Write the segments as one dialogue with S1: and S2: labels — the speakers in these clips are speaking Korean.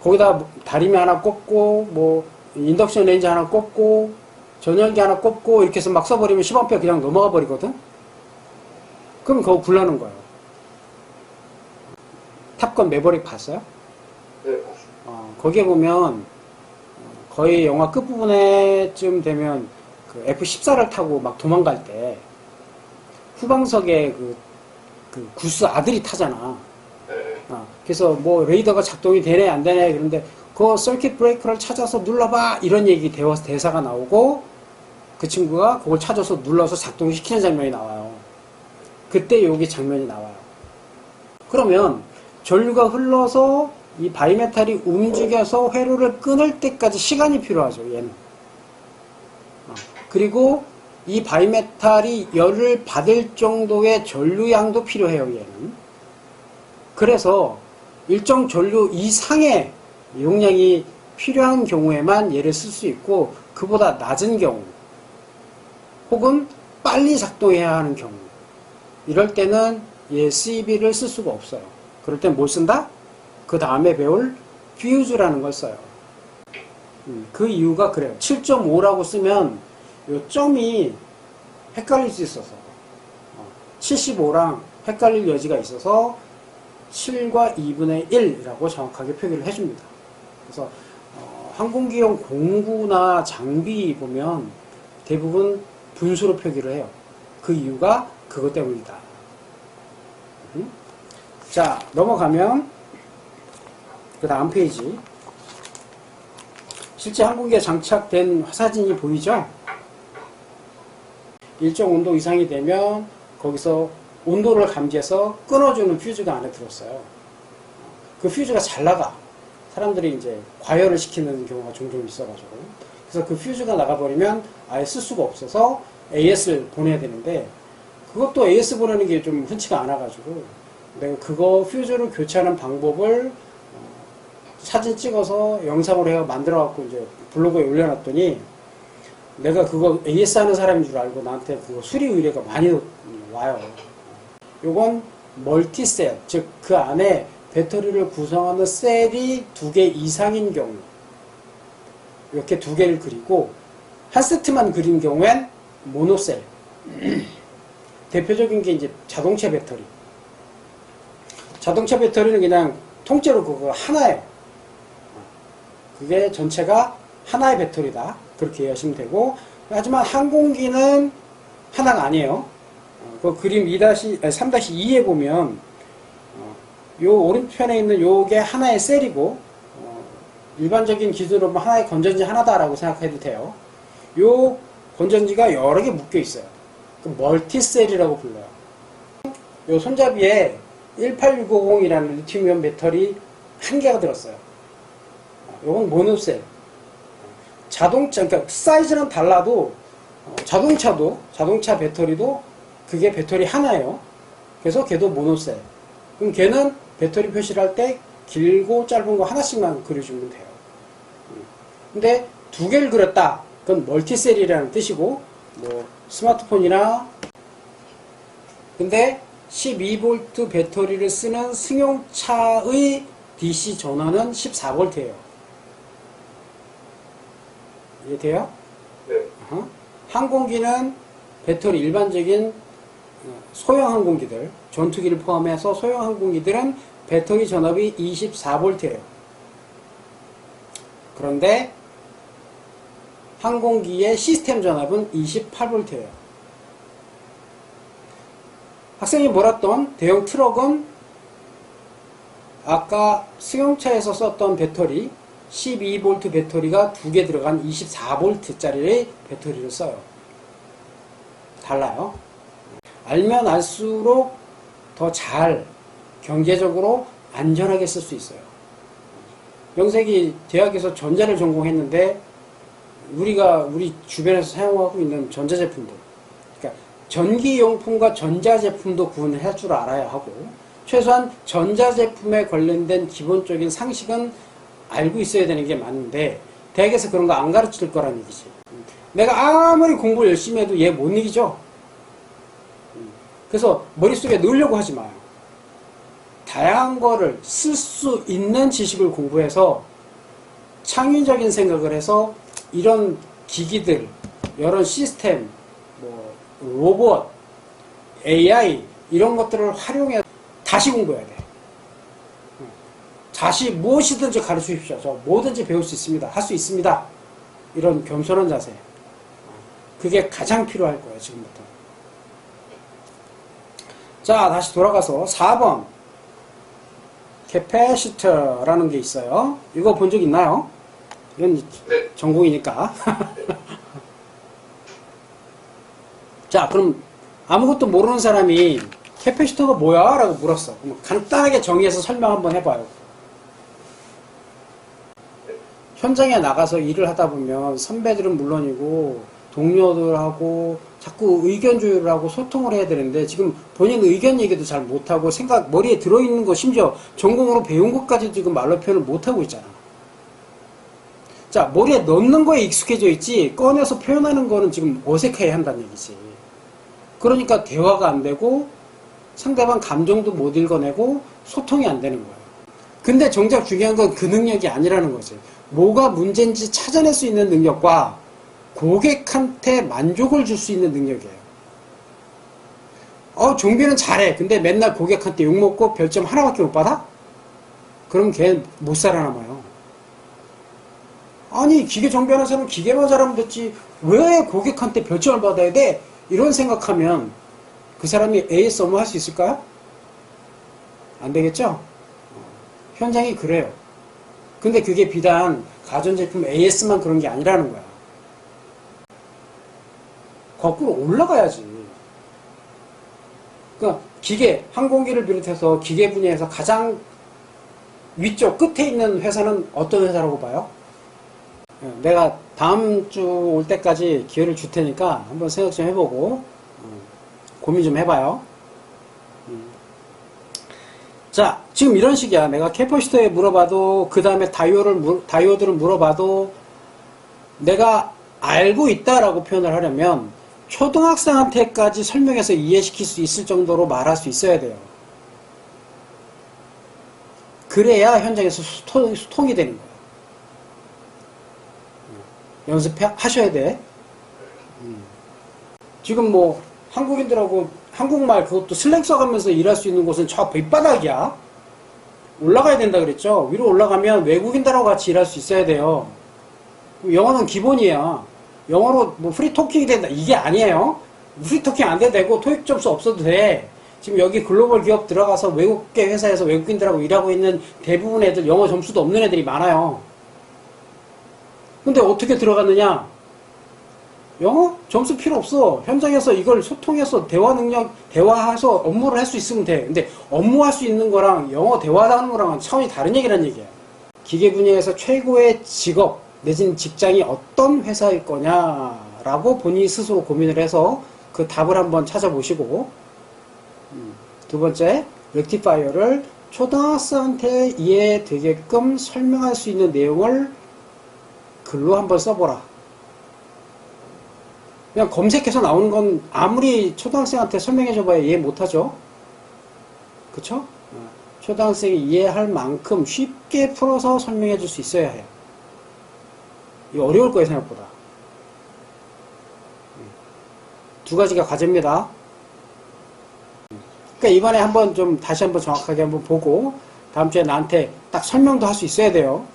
S1: 거기다 다리미 하나 꽂고 뭐 인덕션 레인지 하나 꽂고 전열기 하나 꽂고 이렇게 해서 막 써버리면 10A 그냥 넘어가 버리거든. 그럼 그거 굴러는 거예요. 탑건 매버릭 봤어요?
S2: 네, 봤어요.
S1: 거기에 보면 거의 영화 끝부분에쯤 되면 그 F-14를 타고 막 도망갈 때 후방석에 그 구스 아들이 타잖아.
S2: 네.
S1: 그래서 뭐 레이더가 작동이 되네 안 되네 그런데 그 서킷 브레이커를 찾아서 눌러봐 이런 얘기 대사가 나오고 그 친구가 그걸 찾아서 눌러서 작동시키는 장면이 나와요. 그때 여기 장면이 나와요. 그러면 전류가 흘러서 이 바이메탈이 움직여서 회로를 끊을 때까지 시간이 필요하죠, 얘는. 그리고 이 바이메탈이 열을 받을 정도의 전류량도 필요해요, 얘는. 그래서 일정 전류 이상의 용량이 필요한 경우에만 얘를 쓸 수 있고, 그보다 낮은 경우, 혹은 빨리 작동해야 하는 경우, 이럴 때는 얘 CB를 쓸 수가 없어요. 그럴 땐 뭘 쓴다? 그 다음에 배울 퓨즈라는 걸 써요. 그 이유가 그래요. 7.5라고 쓰면 요 점이 헷갈릴 수 있어서 75랑 헷갈릴 여지가 있어서 7과 2분의 1이라고 정확하게 표기를 해줍니다. 그래서 항공기용 공구나 장비 보면 대부분 분수로 표기를 해요. 그 이유가 그것 때문이다. 자, 넘어가면 그 다음 페이지. 실제 항공기에 장착된 사진이 보이죠? 일정 온도 이상이 되면 거기서 온도를 감지해서 끊어주는 퓨즈가 안에 들었어요. 그 퓨즈가 잘 나가. 사람들이 이제 과열을 시키는 경우가 종종 있어가지고. 그래서 그 퓨즈가 나가버리면 아예 쓸 수가 없어서 AS를 보내야 되는데, 그것도 AS 보내는 게 좀 흔치가 않아가지고, 내가 그거 퓨즈를 교체하는 방법을 사진 찍어서 영상으로 해서 만들어갖고 이제 블로그에 올려놨더니, 내가 그거 AS 하는 사람인 줄 알고 나한테 그거 수리 의뢰가 많이 와요. 요건 멀티셀, 즉 그 안에 배터리를 구성하는 셀이 2개 이상인 경우, 이렇게 2개를 그리고 한 세트만 그린 경우엔 모노셀. 대표적인 게 이제 자동차 배터리. 자동차 배터리는 그냥 통째로 그거 하나예요. 그게 전체가 하나의 배터리다. 그렇게 이해하시면 되고, 하지만 항공기는 하나가 아니에요. 그 그림 3-2에 보면 요 오른편에 있는 요게 하나의 셀이고, 일반적인 기준으로 보면 하나의 건전지 하나다라고 생각해도 돼요. 요 건전지가 여러 개 묶여 있어요. 그 멀티셀이라고 불러요. 요 손잡이에 18650이라는 리튬이온 배터리 한 개가 들었어요. 요건 모노셀. 자동차, 그러니까 사이즈는 달라도 자동차 배터리도 그게 배터리 하나예요. 그래서 걔도 모노셀. 그럼 걔는 배터리 표시를 할 때 길고 짧은 거 하나씩만 그려주면 돼요. 근데 2개를 그렸다. 그건 멀티셀이라는 뜻이고, 뭐 스마트폰이나, 근데 12V 배터리를 쓰는 승용차의 DC 전원은 14V예요. 이해돼요?
S2: 네.
S1: 항공기는 배터리, 일반적인 소형 항공기들, 전투기를 포함해서 소형 항공기들은 배터리 전압이 24V예요. 그런데 항공기의 시스템 전압은 28V예요. 학생이 몰았던 대형 트럭은 아까 승용차에서 썼던 배터리 12V 배터리가 2개 들어간 24V짜리 배터리를 써요. 달라요. 알면 알수록 더 잘 경제적으로 안전하게 쓸 수 있어요. 명색이 대학에서 전자를 전공했는데 우리 주변에서 사용하고 있는 전자제품들, 그러니까 전기용품과 전자제품도 구분을 할 줄 알아야 하고, 최소한 전자제품에 관련된 기본적인 상식은 알고 있어야 되는 게 맞는데, 대학에서 그런 거 안 가르칠 거란 얘기지. 내가 아무리 공부를 열심히 해도 얘 못 이기죠. 그래서 머릿속에 넣으려고 하지 마요. 다양한 거를 쓸 수 있는 지식을 공부해서 창의적인 생각을 해서 이런 기기들, 이런 시스템, 뭐 로봇, AI 이런 것들을 활용해 다시 공부해야 돼. 다시 무엇이든지 가르쳐 주십시오. 저 뭐든지 배울 수 있습니다. 할 수 있습니다. 이런 겸손한 자세. 그게 가장 필요할 거예요, 지금부터. 자, 다시 돌아가서 4번. 캐패시터라는 게 있어요. 이거 본 적 있나요? 이건
S2: 네.
S1: 전공이니까. 자, 그럼 아무것도 모르는 사람이 캐패시터가 뭐야? 라고 물었어. 그럼 간단하게 정의해서 설명 한번 해봐요. 현장에 나가서 일을 하다 보면 선배들은 물론이고 동료들하고 자꾸 의견 조율을 하고 소통을 해야 되는데 지금 본인 의견 얘기도 잘 못하고 생각 머리에 들어있는 거 심지어 전공으로 배운 것까지 지금 말로 표현을 못하고 있잖아. 자, 머리에 넣는 거에 익숙해져 있지 꺼내서 표현하는 거는 지금 어색해야 한다는 얘기지. 그러니까 대화가 안 되고 상대방 감정도 못 읽어내고 소통이 안 되는 거야. 근데 정작 중요한 건 그 능력이 아니라는 거지. 뭐가 문제인지 찾아낼 수 있는 능력과 고객한테 만족을 줄 수 있는 능력이에요. 종비는 잘해. 근데 맨날 고객한테 욕먹고 별점 하나밖에 못 받아? 그럼 걔 못 살아남아요. 아니, 기계 정비하는 사람은 기계만 잘하면 됐지. 왜 고객한테 별점을 받아야 돼? 이런 생각하면 그 사람이 AS 업무 할 수 있을까요? 안 되겠죠? 현장이 그래요. 근데 그게 비단 가전제품 AS만 그런 게 아니라는 거야. 거꾸로 올라가야지. 그러니까 기계, 항공기를 비롯해서 기계 분야에서 가장 위쪽 끝에 있는 회사는 어떤 회사라고 봐요? 내가 다음 주 올 때까지 기회를 줄 테니까 한번 생각 좀 해보고 고민 좀 해봐요. 자, 지금 이런 식이야. 내가 캐퍼시터에 물어봐도 그 다음에 다이오드를 물어봐도 내가 알고 있다라고 표현을 하려면 초등학생한테까지 설명해서 이해시킬 수 있을 정도로 말할 수 있어야 돼요. 그래야 현장에서 소통이 되는 거예요. 연습하셔야 돼. 지금 뭐 한국인들하고 한국말 그것도 슬랭 써가면서 일할 수 있는 곳은 저 밑바닥이야. 올라가야 된다 그랬죠. 위로 올라가면 외국인들하고 같이 일할 수 있어야 돼요. 영어는 기본이야. 영어로 뭐 프리토킹이 된다 이게 아니에요. 프리토킹 안 돼도 되고 토익 점수 없어도 돼. 지금 여기 글로벌 기업 들어가서 외국계 회사에서 외국인들하고 일하고 있는 대부분 애들 영어 점수도 없는 애들이 많아요. 근데 어떻게 들어갔느냐? 영어? 점수 필요 없어. 현장에서 이걸 소통해서 대화 능력, 대화해서 업무를 할 수 있으면 돼. 근데 업무할 수 있는 거랑 영어 대화하는 거랑은 차원이 다른 얘기란 얘기야. 기계 분야에서 최고의 직업, 내지는 직장이 어떤 회사일 거냐라고 본인이 스스로 고민을 해서 그 답을 한번 찾아보시고, 두 번째, 렉티파이어를 초등학생한테 이해되게끔 설명할 수 있는 내용을 글로 한번 써보라. 그냥 검색해서 나오는 건 아무리 초등학생한테 설명해줘봐야 이해 못하죠. 그쵸? 초등학생이 이해할 만큼 쉽게 풀어서 설명해줄 수 있어야 해요. 이거 어려울 거예요, 생각보다. 두 가지가 과제입니다. 그러니까 이번에 한번 좀 다시 한번 정확하게 한번 보고 다음 주에 나한테 딱 설명도 할 수 있어야 돼요.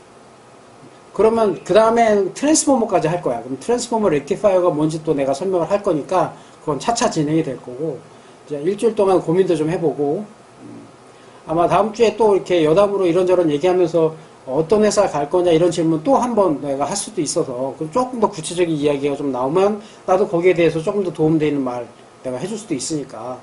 S1: 그러면 그 다음에 트랜스포머까지 할 거야. 그럼 트랜스포머 렉티파이어가 뭔지 또 내가 설명을 할 거니까 그건 차차 진행이 될 거고 이제 일주일 동안 고민도 좀 해보고 아마 다음 주에 또 이렇게 여담으로 이런저런 얘기하면서 어떤 회사 갈 거냐 이런 질문 또 한 번 내가 할 수도 있어서 그럼 조금 더 구체적인 이야기가 좀 나오면 나도 거기에 대해서 조금 더 도움되는 말 내가 해줄 수도 있으니까